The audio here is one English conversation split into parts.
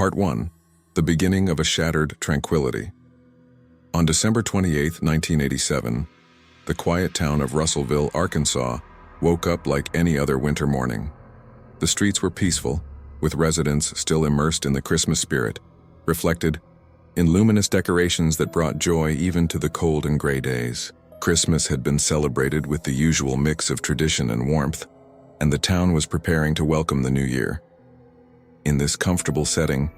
Part 1. The Beginning of a Shattered Tranquility. On December 28, 1987, the quiet town of Russellville, Arkansas, woke up like any other winter morning. The streets were peaceful, with residents still immersed in the Christmas spirit, reflected in luminous decorations that brought joy even to the cold and gray days. Christmas had been celebrated with the usual mix of tradition and warmth, and the town was preparing to welcome the new year. In this comfortable setting,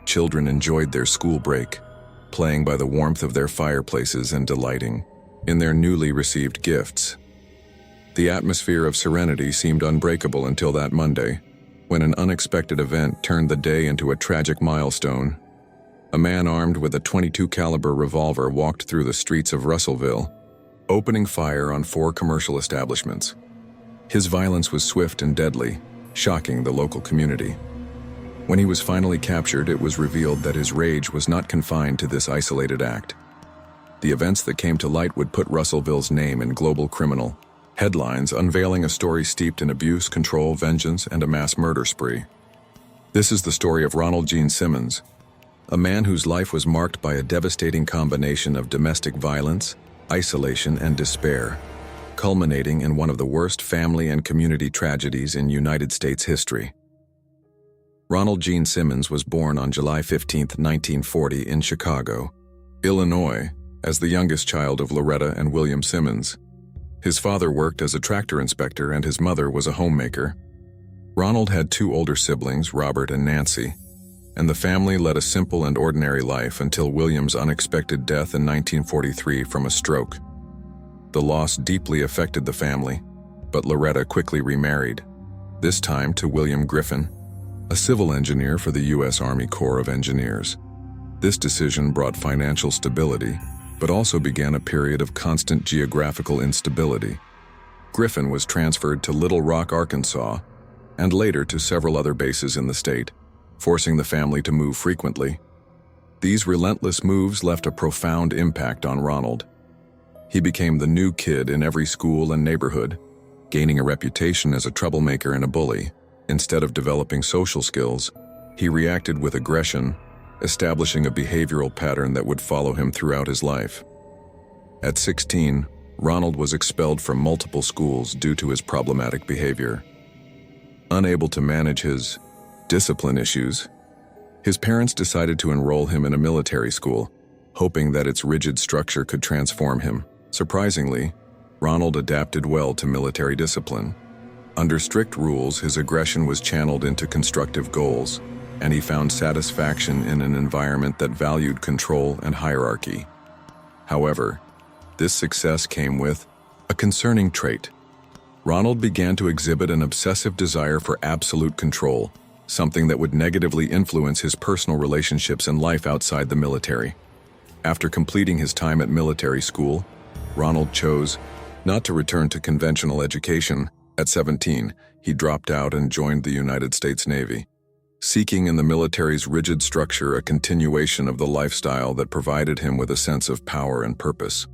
children enjoyed their school break, playing by the warmth of their fireplaces and delighting in their newly received gifts. The atmosphere of serenity seemed unbreakable until that Monday, when an unexpected event turned the day into a tragic milestone. A man armed with a .22 caliber revolver walked through the streets of Russellville, opening fire on 4 commercial establishments. His violence was swift and deadly, shocking the local community. When he was finally captured, it was revealed that his rage was not confined to this isolated act. The events that came to light would put Russellville's name in global criminal headlines, unveiling a story steeped in abuse, control, vengeance, and a mass murder spree. This is the story of Ronald Simmons, a man whose life was marked by a devastating combination of domestic violence, isolation, and despair, culminating in one of the worst family and community tragedies in United States history. Ronald Simmons was born on July 15, 1940 in Chicago, Illinois, as the youngest child of Loretta and William Simmons. His father worked as a tractor inspector and his mother was a homemaker. Ronald had 2 older siblings, Robert and Nancy, and the family led a simple and ordinary life until William's unexpected death in 1943 from a stroke. The loss deeply affected the family, but Loretta quickly remarried, this time to William Griffin, a civil engineer for the U.S. Army Corps of Engineers. This decision brought financial stability, but also began a period of constant geographical instability. Griffin was transferred to Little Rock, Arkansas, and later to several other bases in the state, forcing the family to move frequently. These relentless moves left a profound impact on Ronald. He became the new kid in every school and neighborhood, gaining a reputation as a troublemaker and a bully. Instead of developing social skills, he reacted with aggression, establishing a behavioral pattern that would follow him throughout his life. At 16, Ronald was expelled from multiple schools due to his problematic behavior. Unable to manage his discipline issues, his parents decided to enroll him in a military school, hoping that its rigid structure could transform him. Surprisingly, Ronald adapted well to military discipline. Under strict rules, his aggression was channeled into constructive goals, and he found satisfaction in an environment that valued control and hierarchy. However, this success came with a concerning trait. Ronald began to exhibit an obsessive desire for absolute control, something that would negatively influence his personal relationships and life outside the military. After completing his time at military school, Ronald chose not to return to conventional education. At 17, he dropped out and joined the United States Navy, seeking in the military's rigid structure a continuation of the lifestyle that provided him with a sense of power and purpose.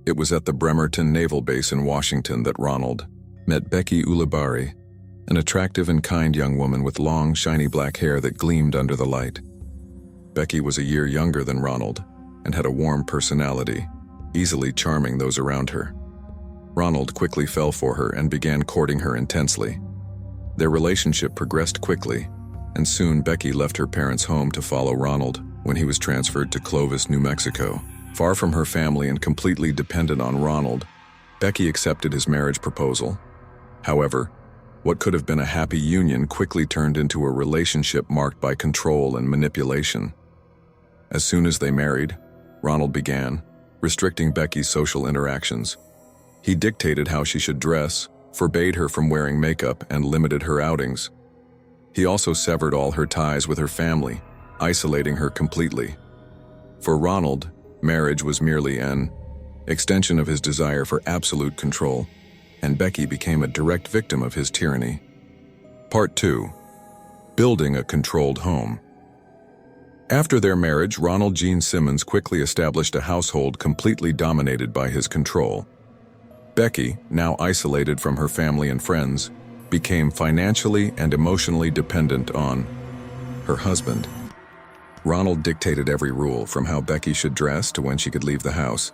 It was at the Bremerton Naval Base in Washington that Ronald met Becky Ulibarri, an attractive and kind young woman with long, shiny black hair that gleamed under the light. Becky was a year younger than Ronald and had a warm personality, easily charming those around her. Ronald quickly fell for her and began courting her intensely. Their relationship progressed quickly, and soon Becky left her parents' home to follow Ronald when he was transferred to Clovis, New Mexico. Far from her family and completely dependent on Ronald, Becky accepted his marriage proposal. However, what could have been a happy union quickly turned into a relationship marked by control and manipulation. As soon as they married, Ronald began restricting Becky's social interactions. He dictated how she should dress, forbade her from wearing makeup, and limited her outings. He also severed all her ties with her family, isolating her completely. For Ronald, marriage was merely an extension of his desire for absolute control, and Becky became a direct victim of his tyranny. Part 2. Building a controlled home. After their marriage, Ronald Simmons quickly established a household completely dominated by his control. Becky, now isolated from her family and friends, became financially and emotionally dependent on her husband. Ronald dictated every rule, from how Becky should dress to when she could leave the house.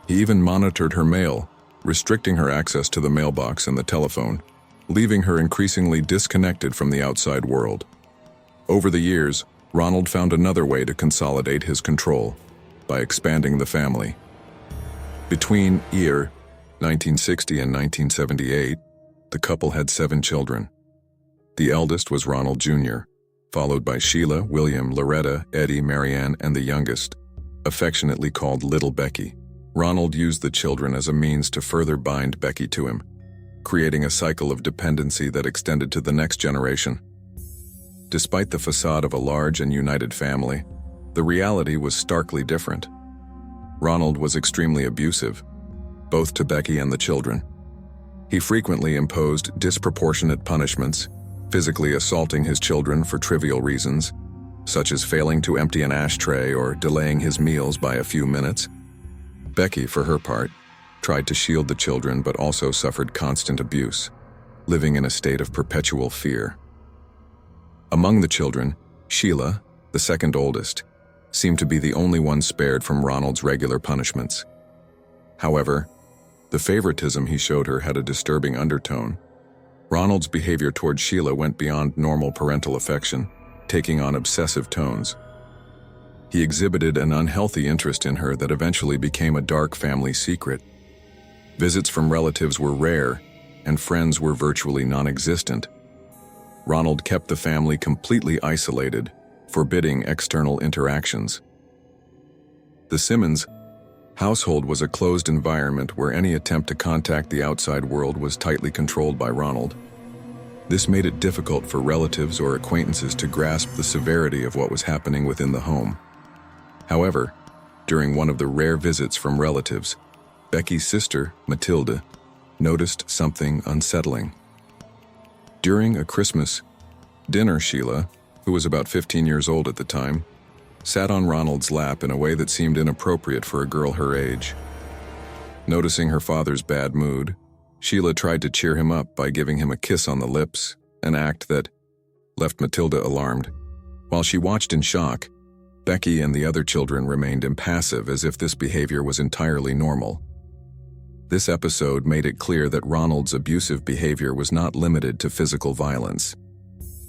He even monitored her mail, restricting her access to the mailbox and the telephone, leaving her increasingly disconnected from the outside world. Over the years, Ronald found another way to consolidate his control, by expanding the family. Between year 1960 and 1978, the couple had 7 children. The eldest was Ronald Jr., followed by Sheila, William, Loretta, Eddie, Marianne, and the youngest, affectionately called Little Becky. Ronald used the children as a means to further bind Becky to him, creating a cycle of dependency that extended to the next generation. Despite the facade of a large and united family, the reality was starkly different. Ronald was extremely abusive, both to Becky and the children. He frequently imposed disproportionate punishments, physically assaulting his children for trivial reasons, such as failing to empty an ashtray or delaying his meals by a few minutes. Becky, for her part, tried to shield the children but also suffered constant abuse, living in a state of perpetual fear. Among the children, Sheila, the second oldest, seemed to be the only one spared from Ronald's regular punishments. However, the favoritism he showed her had a disturbing undertone. Ronald's behavior toward Sheila went beyond normal parental affection, taking on obsessive tones. He exhibited an unhealthy interest in her that eventually became a dark family secret. Visits from relatives were rare, and friends were virtually non-existent. Ronald kept the family completely isolated, forbidding external interactions. The Simmons household was a closed environment where any attempt to contact the outside world was tightly controlled by Ronald. This made it difficult for relatives or acquaintances to grasp the severity of what was happening within the home. However, during one of the rare visits from relatives, Becky's sister, Matilda, noticed something unsettling. During a Christmas dinner, Sheila, who was about 15 years old at the time, sat on Ronald's lap in a way that seemed inappropriate for a girl her age. Noticing her father's bad mood, Sheila tried to cheer him up by giving him a kiss on the lips, an act that left Matilda alarmed. While she watched in shock, Becky and the other children remained impassive, as if this behavior was entirely normal. This episode made it clear that Ronald's abusive behavior was not limited to physical violence.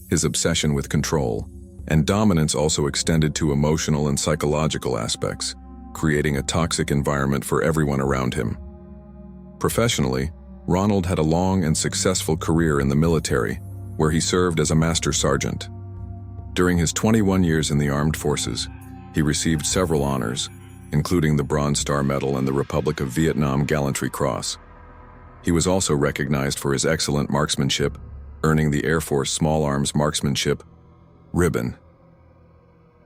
His obsession with control and dominance also extended to emotional and psychological aspects, creating a toxic environment for everyone around him. Professionally, Ronald had a long and successful career in the military, where he served as a master sergeant. During his 21 years in the armed forces, he received several honors, including the Bronze Star Medal and the Republic of Vietnam Gallantry Cross. He was also recognized for his excellent marksmanship, earning the Air Force Small Arms Marksmanship Ribbon.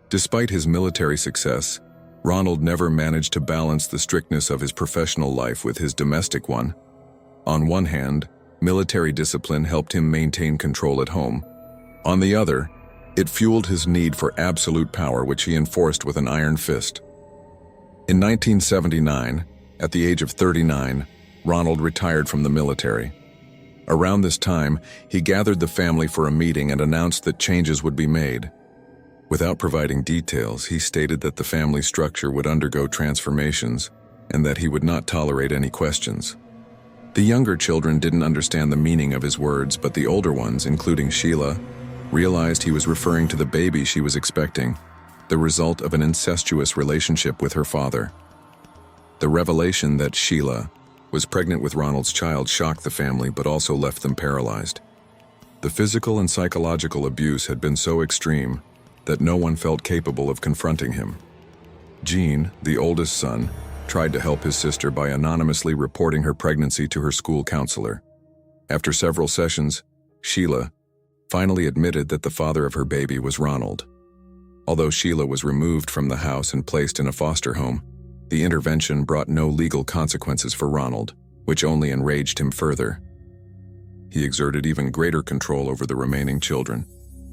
Despite his military success, Ronald never managed to balance the strictness of his professional life with his domestic one. On one hand, military discipline helped him maintain control at home. On the other, it fueled his need for absolute power, which he enforced with an iron fist. In 1979, at the age of 39, Ronald retired from the military. Around this time, he gathered the family for a meeting and announced that changes would be made. Without providing details, he stated that the family structure would undergo transformations and that he would not tolerate any questions. The younger children didn't understand the meaning of his words, but the older ones, including Sheila, realized he was referring to the baby she was expecting, the result of an incestuous relationship with her father. The revelation that Sheila was pregnant with Ronald's child shocked the family but also left them paralyzed. The physical and psychological abuse had been so extreme that no one felt capable of confronting him. Jean, the oldest son, tried to help his sister by anonymously reporting her pregnancy to her school counselor. After several sessions, Sheila finally admitted that the father of her baby was Ronald. Although Sheila was removed from the house and placed in a foster home, the intervention brought no legal consequences for Ronald, which only enraged him further. He exerted even greater control over the remaining children,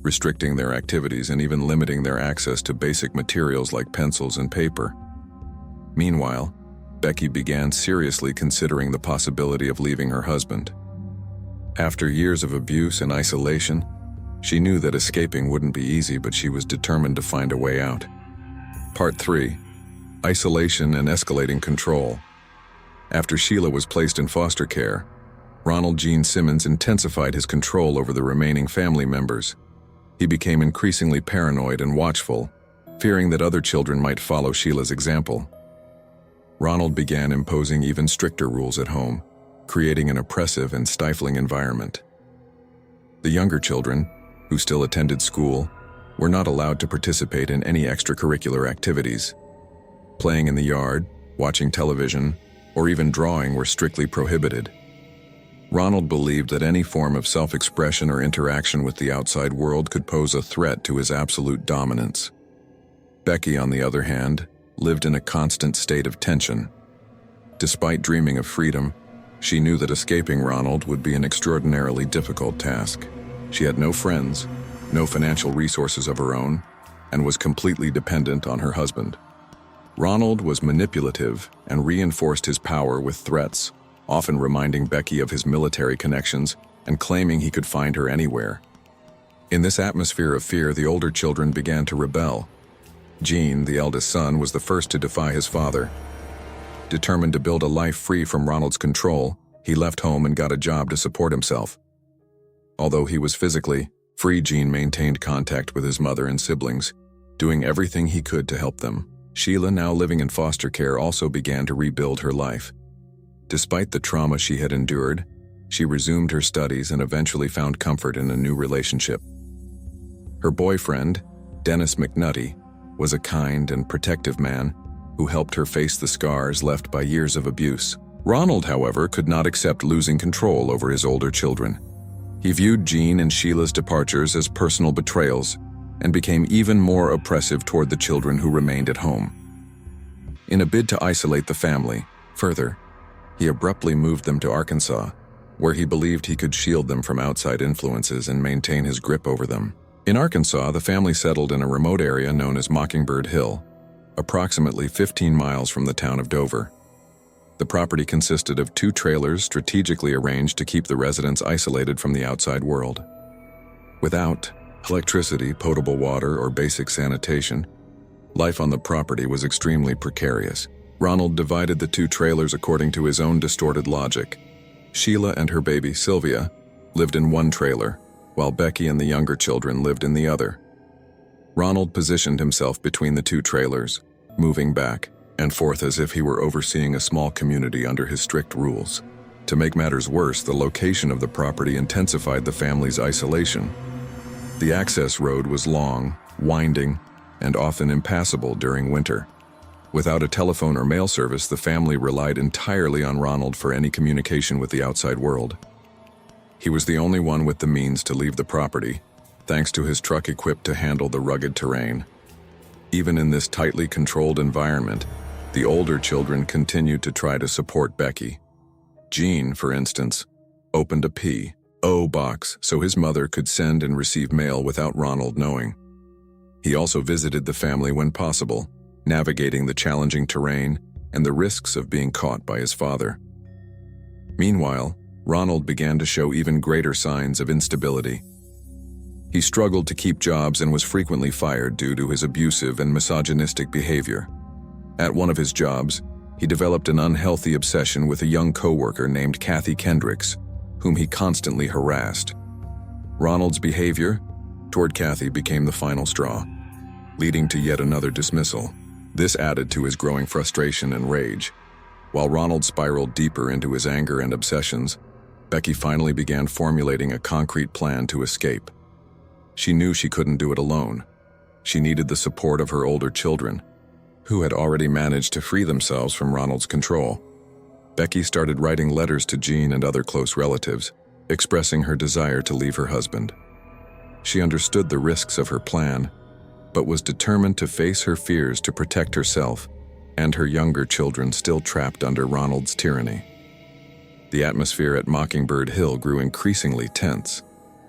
restricting their activities and even limiting their access to basic materials like pencils and paper. Meanwhile, Becky began seriously considering the possibility of leaving her husband. After years of abuse and isolation, She knew that escaping wouldn't be easy, but she was determined to find a way out. Part 3. Isolation and escalating control. After Sheila was placed in foster care, Ronald Gene Simmons intensified his control over the remaining family members. He became increasingly paranoid and watchful, fearing that other children might follow Sheila's example. Ronald began imposing even stricter rules at home, creating an oppressive and stifling environment. The younger children, who still attended school, were not allowed to participate in any extracurricular activities. Playing in the yard, watching television, or even drawing were strictly prohibited. Ronald believed that any form of self-expression or interaction with the outside world could pose a threat to his absolute dominance. Becky, on the other hand, lived in a constant state of tension. Despite dreaming of freedom, she knew that escaping Ronald would be an extraordinarily difficult task. She had no friends, no financial resources of her own, and was completely dependent on her husband. Ronald was manipulative and reinforced his power with threats, often reminding Becky of his military connections and claiming he could find her anywhere. In this atmosphere of fear, the older children began to rebel. Gene, the eldest son, was the first to defy his father. Determined to build a life free from Ronald's control, he left home and got a job to support himself. Although he was physically free, Gene maintained contact with his mother and siblings, doing everything he could to help them. Sheila, now living in foster care, also began to rebuild her life. Despite the trauma she had endured, she resumed her studies and eventually found comfort in a new relationship. Her boyfriend, Dennis McNutty, was a kind and protective man who helped her face the scars left by years of abuse. Ronald, however, could not accept losing control over his older children. He viewed Gene and Sheila's departures as personal betrayals and became even more oppressive toward the children who remained at home. In a bid to isolate the family further, he abruptly moved them to Arkansas, where he believed he could shield them from outside influences and maintain his grip over them. In Arkansas, the family settled in a remote area known as Mockingbird Hill, approximately 15 miles from the town of Dover. The property consisted of 2 trailers strategically arranged to keep the residents isolated from the outside world. Without electricity, potable water, or basic sanitation, life on the property was extremely precarious. Ronald divided the 2 trailers according to his own distorted logic. Sheila and her baby, Sylvia, lived in one trailer, while Becky and the younger children lived in the other. Ronald positioned himself between the 2 trailers, moving back and forth as if he were overseeing a small community under his strict rules. To make matters worse, the location of the property intensified the family's isolation. The access road was long, winding, and often impassable during winter. Without a telephone or mail service, the family relied entirely on Ronald for any communication with the outside world. He was the only one with the means to leave the property, thanks to his truck equipped to handle the rugged terrain. Even in this tightly controlled environment, the older children continued to try to support Becky. Gene, for instance, opened a P.O. box so his mother could send and receive mail without Ronald knowing. He also visited the family when possible, navigating the challenging terrain and the risks of being caught by his father. Meanwhile, Ronald began to show even greater signs of instability. He struggled to keep jobs and was frequently fired due to his abusive and misogynistic behavior. At one of his jobs, he developed an unhealthy obsession with a young coworker named Kathy Kendricks, whom he constantly harassed. Ronald's behavior toward Kathy became the final straw, leading to yet another dismissal. This added to his growing frustration and rage. While Ronald spiraled deeper into his anger and obsessions, Becky finally began formulating a concrete plan to escape. She knew she couldn't do it alone. She needed the support of her older children, who had already managed to free themselves from Ronald's control. Becky started writing letters to Gene and other close relatives, expressing her desire to leave her husband. She understood the risks of her plan, but was determined to face her fears to protect herself and her younger children still trapped under Ronald's tyranny. The atmosphere at Mockingbird Hill grew increasingly tense.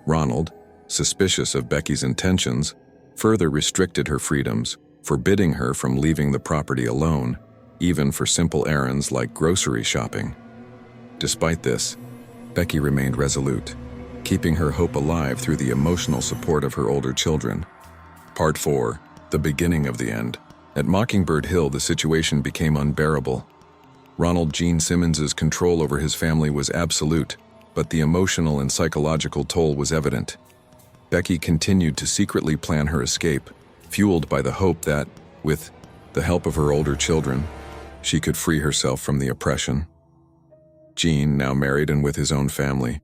Ronald, suspicious of Becky's intentions, further restricted her freedoms, forbidding her from leaving the property alone, even for simple errands like grocery shopping. Despite this, Becky remained resolute. keeping her hope alive through the emotional support of her older children. Part 4. The beginning of the end. At Mockingbird Hill, the situation became unbearable. Ronald Gene Simmons's control over his family was absolute, but the emotional and psychological toll was evident. Becky continued to secretly plan her escape, fueled by the hope that, with the help of her older children, she could free herself from the oppression. Gene, now married and with his own family,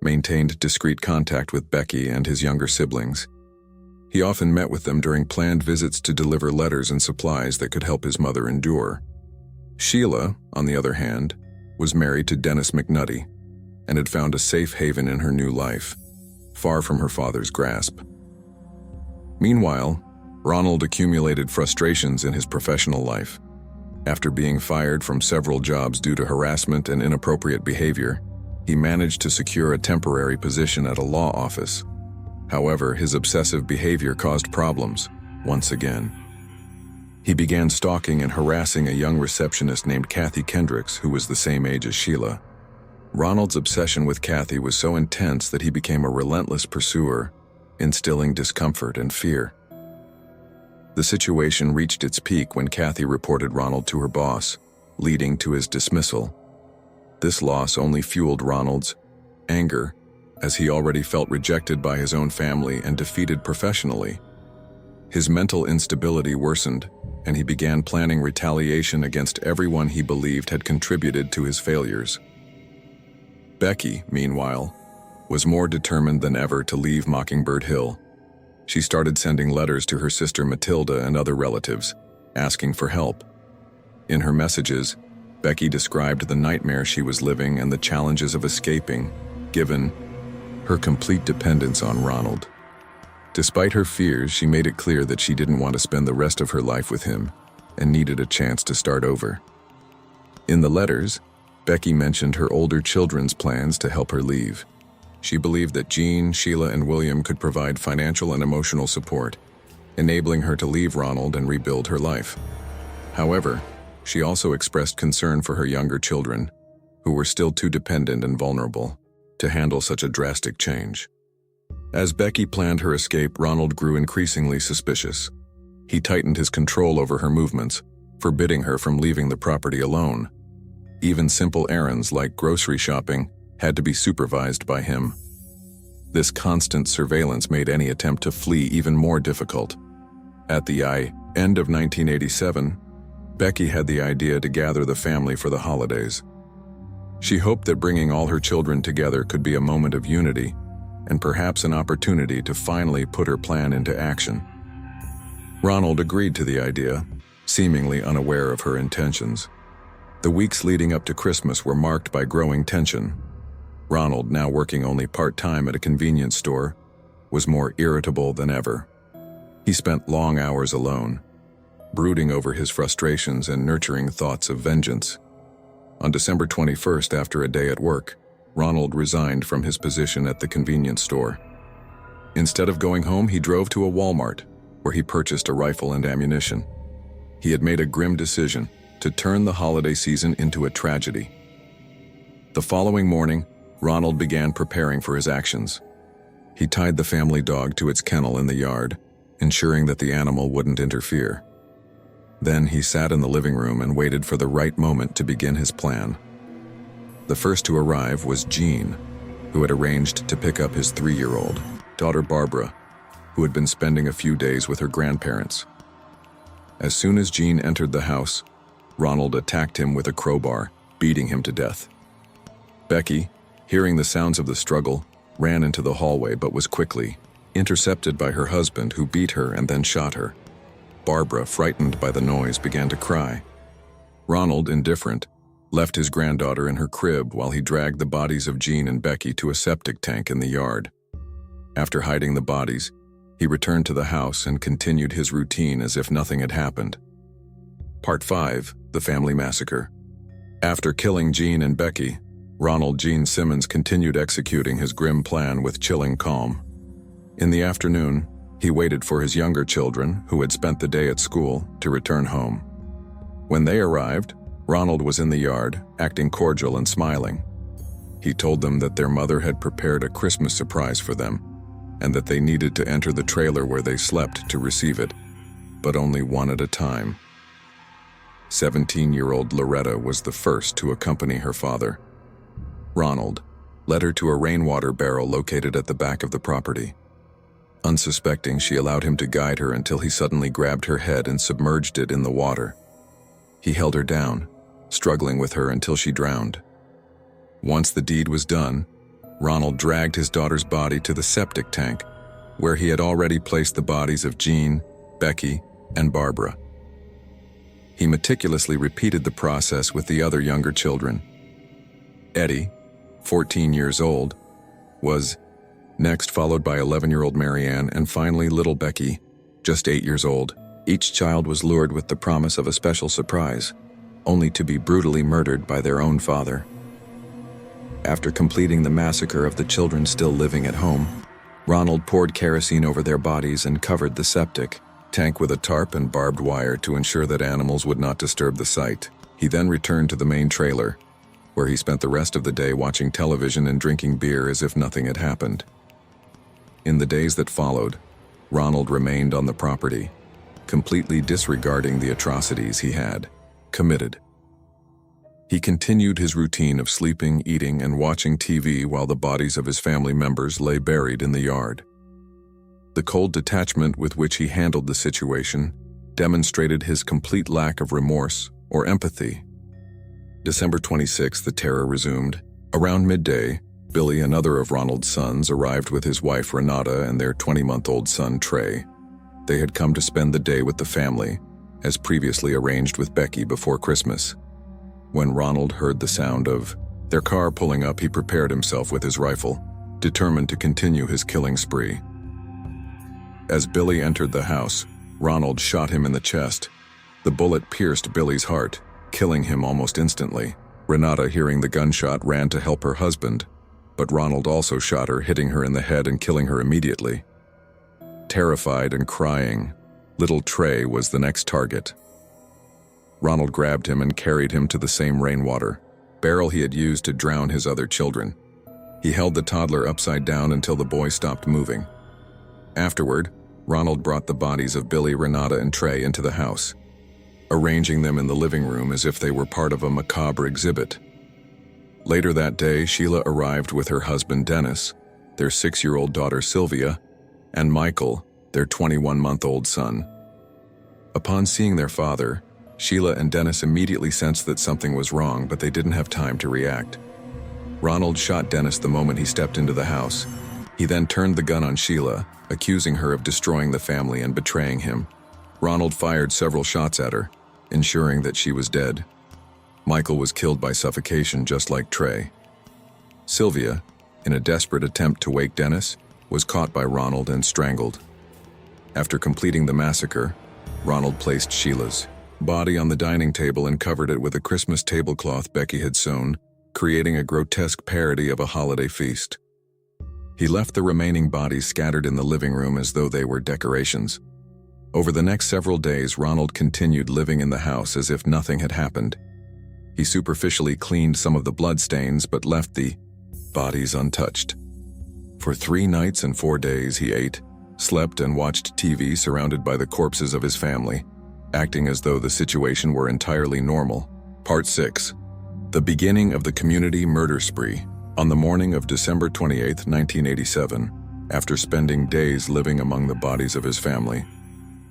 maintained discreet contact with Becky and his younger siblings. He often met with them during planned visits to deliver letters and supplies that could help his mother endure. Sheila, on the other hand, was married to Dennis McNutty and had found a safe haven in her new life, far from her father's grasp. Meanwhile, Ronald accumulated frustrations in his professional life. After being fired from several jobs due to harassment and inappropriate behavior, he managed to secure a temporary position at a law office. However, his obsessive behavior caused problems, once again. He began stalking and harassing a young receptionist named Kathy Kendricks, who was the same age as Sheila. Ronald's obsession with Kathy was so intense that he became a relentless pursuer, instilling discomfort and fear. The situation reached its peak when Kathy reported Ronald to her boss, leading to his dismissal. This loss only fueled Ronald's anger, as he already felt rejected by his own family and defeated professionally. His mental instability worsened, and he began planning retaliation against everyone he believed had contributed to his failures. Becky, meanwhile, was more determined than ever to leave Mockingbird Hill. She started sending letters to her sister Matilda and other relatives, asking for help. In her messages, Becky described the nightmare she was living and the challenges of escaping, given her complete dependence on Ronald. Despite her fears, she made it clear that she didn't want to spend the rest of her life with him and needed a chance to start over. In the letters, Becky mentioned her older children's plans to help her leave. She believed that Jean, Sheila, and William could provide financial and emotional support, enabling her to leave Ronald and rebuild her life. However, she also expressed concern for her younger children, who were still too dependent and vulnerable to handle such a drastic change. As Becky planned her escape, Ronald grew increasingly suspicious. He tightened his control over her movements, forbidding her from leaving the property alone. Even simple errands like grocery shopping had to be supervised by him. This constant surveillance made any attempt to flee even more difficult. At the end of 1987, Becky had the idea to gather the family for the holidays. She hoped that bringing all her children together could be a moment of unity and perhaps an opportunity to finally put her plan into action. Ronald agreed to the idea, seemingly unaware of her intentions. The weeks leading up to Christmas were marked by growing tension. Ronald, now working only part-time at a convenience store, was more irritable than ever. He spent long hours alone, brooding over his frustrations and nurturing thoughts of vengeance. On December 21st, after a day at work, Ronald resigned from his position at the convenience store. Instead of going home, he drove to a Walmart, where he purchased a rifle and ammunition. He had made a grim decision to turn the holiday season into a tragedy. The following morning, Ronald began preparing for his actions. He tied the family dog to its kennel in the yard, ensuring that the animal wouldn't interfere. Then he sat in the living room and waited for the right moment to begin his plan. The first to arrive was Jean, who had arranged to pick up his 3-year-old daughter Barbara, who had been spending a few days with her grandparents. As soon as Jean entered the house, Ronald attacked him with a crowbar, beating him to death. Becky, hearing the sounds of the struggle, ran into the hallway but was quickly intercepted by her husband, who beat her and then shot her. Barbara, frightened by the noise, began to cry. Ronald, indifferent, left his granddaughter in her crib while he dragged the bodies of Jean and Becky to a septic tank in the yard. After hiding the bodies, he returned to the house and continued his routine as if nothing had happened. Part 5. The Family Massacre. After killing Jean and Becky, Ronald Gene Simmons continued executing his grim plan with chilling calm. In the afternoon, he waited for his younger children, who had spent the day at school, to return home. When they arrived, Ronald was in the yard, acting cordial and smiling. He told them that their mother had prepared a Christmas surprise for them, and that they needed to enter the trailer where they slept to receive it, but only one at a time. 17-year-old Loretta was the first to accompany her father. Ronald led her to a rainwater barrel located at the back of the property. Unsuspecting, she allowed him to guide her until he suddenly grabbed her head and submerged it in the water. He held her down, struggling with her until she drowned. Once the deed was done, Ronald dragged his daughter's body to the septic tank, where he had already placed the bodies of Jean, Becky, and Barbara. He meticulously repeated the process with the other younger children. Eddie, 14 years old, was next, followed by 11-year-old Marianne, and finally little Becky, just 8 years old. Each child was lured with the promise of a special surprise, only to be brutally murdered by their own father. After completing the massacre of the children still living at home, Ronald poured kerosene over their bodies and covered the septic tank with a tarp and barbed wire to ensure that animals would not disturb the site. He then returned to the main trailer, where he spent the rest of the day watching television and drinking beer as if nothing had happened. In the days that followed, Ronald remained on the property, completely disregarding the atrocities he had committed. He continued his routine of sleeping, eating, and watching TV while the bodies of his family members lay buried in the yard. The cold detachment with which he handled the situation demonstrated his complete lack of remorse or empathy. December 26, the terror resumed. Around midday, Billy, another of Ronald's sons, arrived with his wife Renata and their 20-month-old son Trey. They had come to spend the day with the family, as previously arranged with Becky before Christmas. When Ronald heard the sound of their car pulling up, he prepared himself with his rifle, determined to continue his killing spree. As Billy entered the house, Ronald shot him in the chest. The bullet pierced Billy's heart, killing him almost instantly. Renata, hearing the gunshot, ran to help her husband, but Ronald also shot her, hitting her in the head and killing her immediately. Terrified and crying, little Trey was the next target. Ronald grabbed him and carried him to the same rainwater barrel he had used to drown his other children. He held the toddler upside down until the boy stopped moving. Afterward, Ronald brought the bodies of Billy, Renata, and Trey into the house, arranging them in the living room as if they were part of a macabre exhibit. Later that day, Sheila arrived with her husband Dennis, their 6-year-old daughter Sylvia, and Michael, their 21-month-old son. Upon seeing their father, Sheila and Dennis immediately sensed that something was wrong, but they didn't have time to react. Ronald shot Dennis the moment he stepped into the house. He then turned the gun on Sheila, accusing her of destroying the family and betraying him. Ronald fired several shots at her, ensuring that she was dead. Michael was killed by suffocation just like Trey. Sylvia, in a desperate attempt to wake Dennis, was caught by Ronald and strangled. After completing the massacre, Ronald placed Sheila's body on the dining table and covered it with a Christmas tablecloth Becky had sewn, creating a grotesque parody of a holiday feast. He left the remaining bodies scattered in the living room as though they were decorations. Over the next several days, Ronald continued living in the house as if nothing had happened. He superficially cleaned some of the bloodstains but left the bodies untouched. For 3 nights and 4 days he ate, slept, and watched TV surrounded by the corpses of his family, acting as though the situation were entirely normal. Part 6. The beginning of the community murder spree. On the morning of December 28, 1987, after spending days living among the bodies of his family,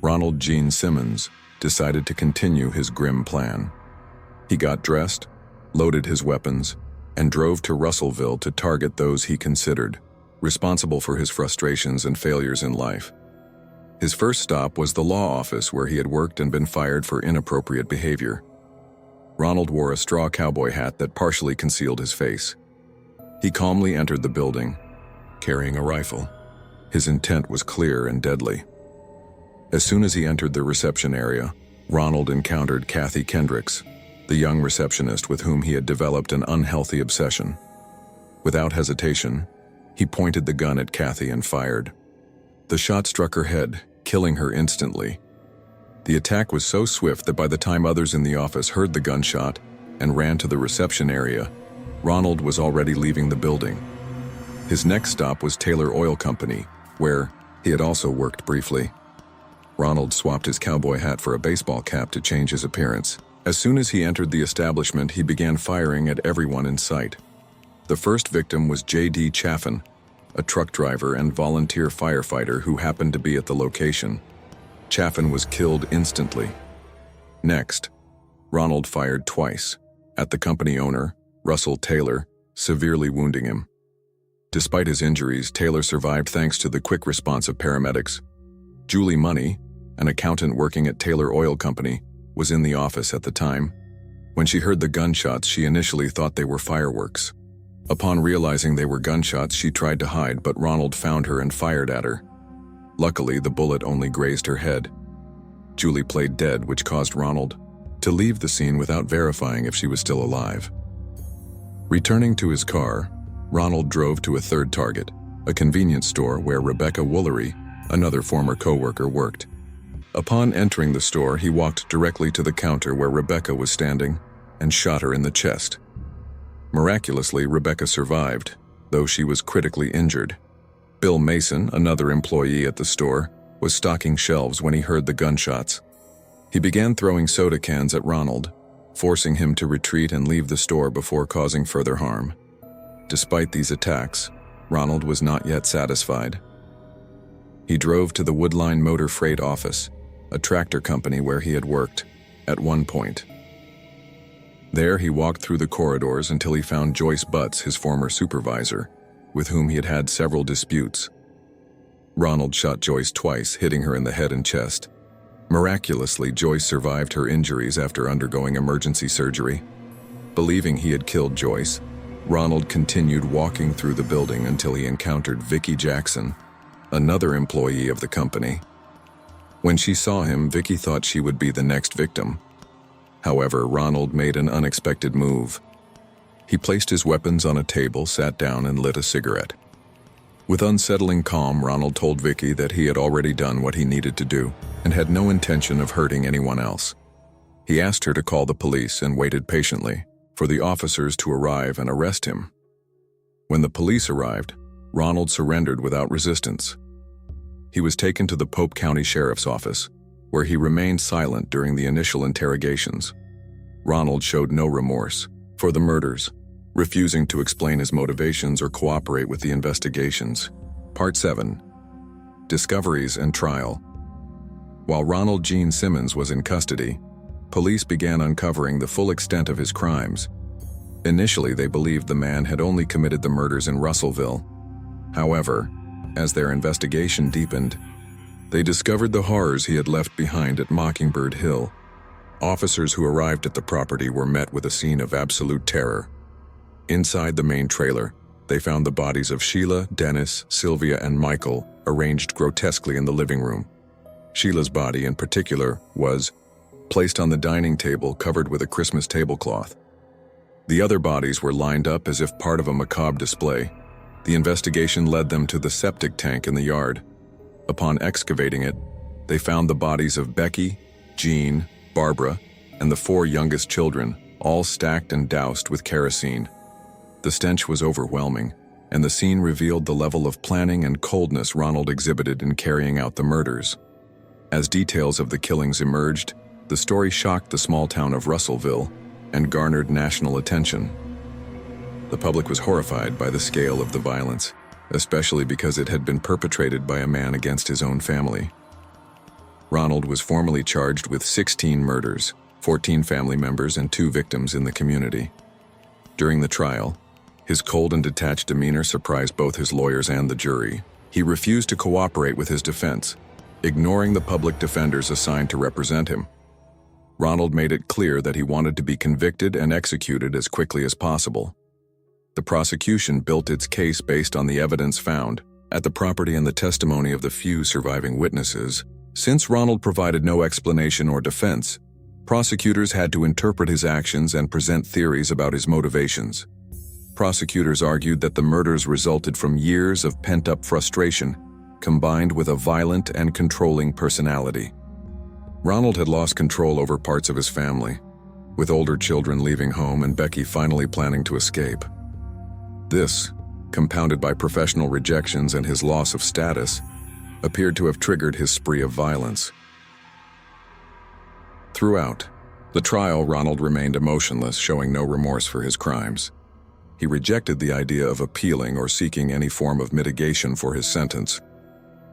Ronald Gene Simmons decided to continue his grim plan. He got dressed, loaded his weapons, and drove to Russellville to target those he considered responsible for his frustrations and failures in life. His first stop was the law office where he had worked and been fired for inappropriate behavior. Ronald wore a straw cowboy hat that partially concealed his face. He calmly entered the building, carrying a rifle. His intent was clear and deadly. As soon as he entered the reception area, Ronald encountered Kathy Kendricks, the young receptionist with whom he had developed an unhealthy obsession. Without hesitation, he pointed the gun at Kathy and fired. The shot struck her head, killing her instantly. The attack was so swift that by the time others in the office heard the gunshot and ran to the reception area, Ronald was already leaving the building. His next stop was Taylor Oil Company, where he had also worked briefly. Ronald swapped his cowboy hat for a baseball cap to change his appearance. As soon as he entered the establishment, he began firing at everyone in sight. The first victim was J.D. Chaffin, a truck driver and volunteer firefighter who happened to be at the location. Chaffin was killed instantly. Next, Ronald fired twice, at the company owner, Russell Taylor, severely wounding him. Despite his injuries, Taylor survived thanks to the quick response of paramedics. Julie Money, an accountant working at Taylor Oil Company, was in the office at the time. When she heard the gunshots, she initially thought they were fireworks. Upon realizing they were gunshots, she tried to hide, but Ronald found her and fired at her. Luckily, the bullet only grazed her head. Julie played dead, which caused Ronald to leave the scene without verifying if she was still alive. Returning to his car, Ronald drove to a third target, a convenience store where Rebecca Woolery, another former co-worker, worked. Upon entering the store, he walked directly to the counter where Rebecca was standing and shot her in the chest. Miraculously, Rebecca survived, though she was critically injured. Bill Mason, another employee at the store, was stocking shelves when he heard the gunshots. He began throwing soda cans at Ronald, forcing him to retreat and leave the store before causing further harm. Despite these attacks, Ronald was not yet satisfied. He drove to the Woodline Motor Freight office, a tractor company where he had worked at one point. There, he walked through the corridors until he found Joyce Butts, his former supervisor, with whom he had had several disputes. Ronald shot Joyce twice, hitting her in the head and chest. Miraculously, Joyce survived her injuries after undergoing emergency surgery. Believing he had killed Joyce, Ronald continued walking through the building until he encountered Vicki Jackson, another employee of the company. When she saw him, Vicki thought she would be the next victim. However, Ronald made an unexpected move. He placed his weapons on a table, sat down, and lit a cigarette. With unsettling calm, Ronald told Vicki that he had already done what he needed to do and had no intention of hurting anyone else. He asked her to call the police and waited patiently for the officers to arrive and arrest him. When the police arrived, Ronald surrendered without resistance. He was taken to the Pope County Sheriff's Office, where he remained silent during the initial interrogations. Ronald showed no remorse for the murders, refusing to explain his motivations or cooperate with the investigations. Part 7. Discoveries and Trial. While Ronald Gene Simmons was in custody, police began uncovering the full extent of his crimes. Initially, they believed the man had only committed the murders in Russellville. However, as their investigation deepened, they discovered the horrors he had left behind at Mockingbird Hill. Officers who arrived at the property were met with a scene of absolute terror. Inside the main trailer, they found the bodies of Sheila, Dennis, Sylvia, and Michael arranged grotesquely in the living room. Sheila's body, in particular, was placed on the dining table covered with a Christmas tablecloth. The other bodies were lined up as if part of a macabre display. The investigation led them to the septic tank in the yard. Upon excavating it, they found the bodies of Becky, Jean, Barbara, and the 4 youngest children, all stacked and doused with kerosene. The stench was overwhelming, and the scene revealed the level of planning and coldness Ronald exhibited in carrying out the murders. As details of the killings emerged, the story shocked the small town of Russellville and garnered national attention. The public was horrified by the scale of the violence, especially because it had been perpetrated by a man against his own family. Ronald was formally charged with 16 murders, 14 family members, and 2 victims in the community. During the trial, his cold and detached demeanor surprised both his lawyers and the jury. He refused to cooperate with his defense, ignoring the public defenders assigned to represent him. Ronald made it clear that he wanted to be convicted and executed as quickly as possible. The prosecution built its case based on the evidence found at the property and the testimony of the few surviving witnesses. Since Ronald provided no explanation or defense, prosecutors had to interpret his actions and present theories about his motivations. Prosecutors argued that the murders resulted from years of pent-up frustration, combined with a violent and controlling personality. Ronald had lost control over parts of his family. with older children leaving home and Becky finally planning to escape. This, compounded by professional rejections and his loss of status, appeared to have triggered his spree of violence. Throughout the trial, Ronald remained emotionless, showing no remorse for his crimes. He rejected the idea of appealing or seeking any form of mitigation for his sentence.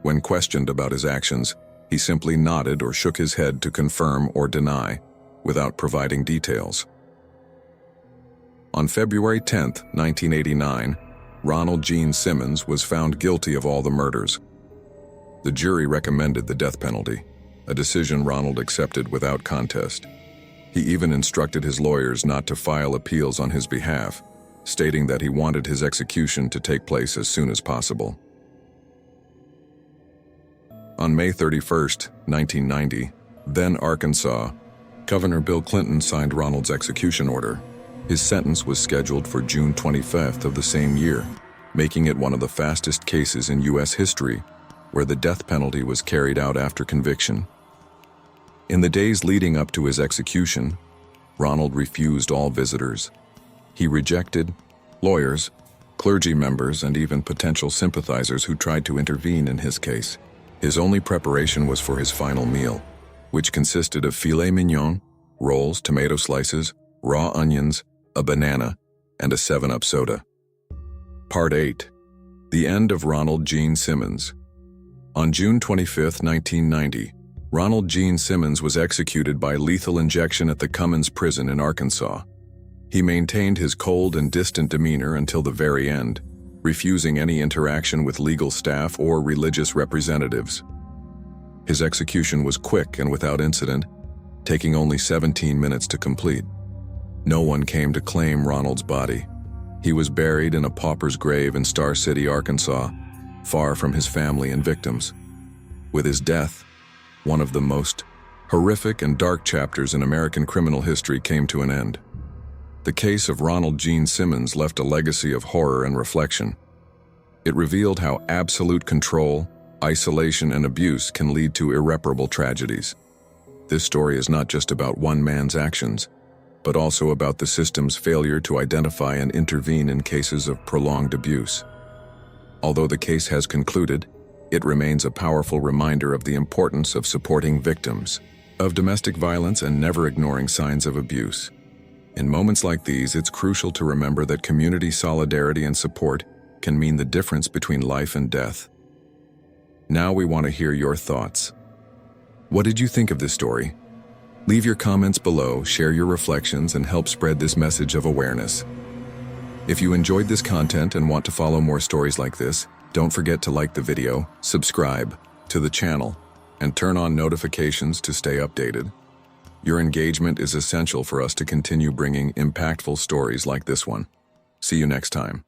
When questioned about his actions, he simply nodded or shook his head to confirm or deny, without providing details. On February 10, 1989, Ronald Gene Simmons was found guilty of all the murders. The jury recommended the death penalty, a decision Ronald accepted without contest. He even instructed his lawyers not to file appeals on his behalf, stating that he wanted his execution to take place as soon as possible. On May 31, 1990, then Arkansas, Governor Bill Clinton signed Ronald's execution order. His sentence was scheduled for June 25th of the same year, making it one of the fastest cases in U.S. history where the death penalty was carried out after conviction. In the days leading up to his execution, Ronald refused all visitors. He rejected lawyers, clergy members, and even potential sympathizers who tried to intervene in his case. His only preparation was for his final meal, which consisted of filet mignon, rolls, tomato slices, raw onions, a banana, and a 7-Up soda. Part 8. The End of Ronald Gene Simmons. On June 25, 1990, Ronald Gene Simmons was executed by lethal injection at the Cummins prison in Arkansas. He maintained his cold and distant demeanor until the very end, refusing any interaction with legal staff or religious representatives. His execution was quick and without incident, taking only 17 minutes to complete. No one came to claim Ronald's body. He was buried in a pauper's grave in Star City, Arkansas, far from his family and victims. With his death, one of the most horrific and dark chapters in American criminal history came to an end. The case of Ronald Gene Simmons left a legacy of horror and reflection. It revealed how absolute control, isolation, and abuse can lead to irreparable tragedies. This story is not just about one man's actions, but also about the system's failure to identify and intervene in cases of prolonged abuse. Although the case has concluded, it remains a powerful reminder of the importance of supporting victims of domestic violence and never ignoring signs of abuse. In moments like these, it's crucial to remember that community solidarity and support can mean the difference between life and death. Now we want to hear your thoughts. What did you think of this story? Leave your comments below, share your reflections, and help spread this message of awareness. If you enjoyed this content and want to follow more stories like this, don't forget to like the video, subscribe to the channel, and turn on notifications to stay updated. Your engagement is essential for us to continue bringing impactful stories like this one. See you next time.